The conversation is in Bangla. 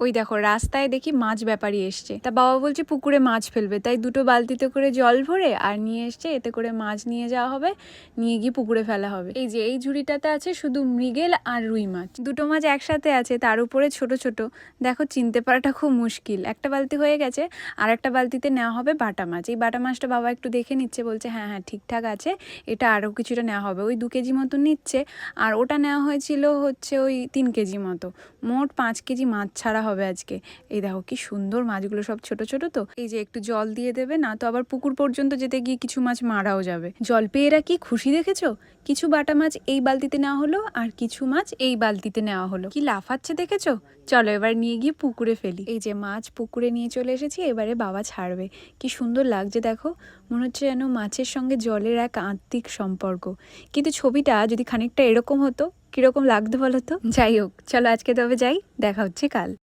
ওই দেখো রাস্তায় দেখি মাছ ব্যাপারী এসছে, তা বাবা বলছে পুকুরে মাছ ফেলবে, তাই দুটো বালতিতে করে জল ভরে আর নিয়ে এসছে, এতে করে মাছ নিয়ে যাওয়া হবে, নিয়ে গিয়ে পুকুরে ফেলা হবে। এই যে এই ঝুড়িটাতে আছে শুধু মৃগেল আর রুই মাছ, দুটো মাছ একসাথে আছে, তার উপরে ছোট ছোট, দেখো চিনতে পারাটা খুব মুশকিল। একটা বালতি হয়ে গেছে, আর একটা বালতিতে নেওয়া হবে বাটা মাছ। এই বাটা মাছটা বাবা একটু দেখে নিচ্ছে, বলছে হ্যাঁ হ্যাঁ ঠিকঠাক আছে, এটা আরও কিছুটা নেওয়া হবে, ওই 2 কেজি মতো নিচ্ছে। আর ওটা নেওয়া হয়েছিল হচ্ছে ওই 3 কেজি মতো, মোট 5 কেজি মাছ ছাড়া হবে আজকে। এই দেখো কি সুন্দর মাছগুলো, সব ছোট ছোট। তো এই যে একটু জল দিয়ে দেবে, না তো আবার পুকুর পর্যন্ত যেতে গিয়ে কিছু মাছ মারাও যাবে। জল পেয়ে এরা কি খুশি দেখেছো, কিছু বাটা মাছ এই বালতিতে নেওয়া হলো আর কিছু মাছ এই বালতিতে নেওয়া হলো, কি লাফাচ্ছে দেখেছো। চলো এবার নিয়ে গিয়ে পুকুরে ফেলি। এই যে মাছ পুকুরে নিয়ে চলে এসেছি, এবারে বাবা ছাড়বে। কি সুন্দর লাগছে দেখো, মনে হচ্ছে যেন মাছের সঙ্গে জলের এক আত্মিক সম্পর্ক। কিন্তু ছবিটা যদি খানিকটা এরকম হতো কিরকম লাগতো বলো তো। যাই হোক, চলো আজকে তবে যাই, দেখা হচ্ছে কাল।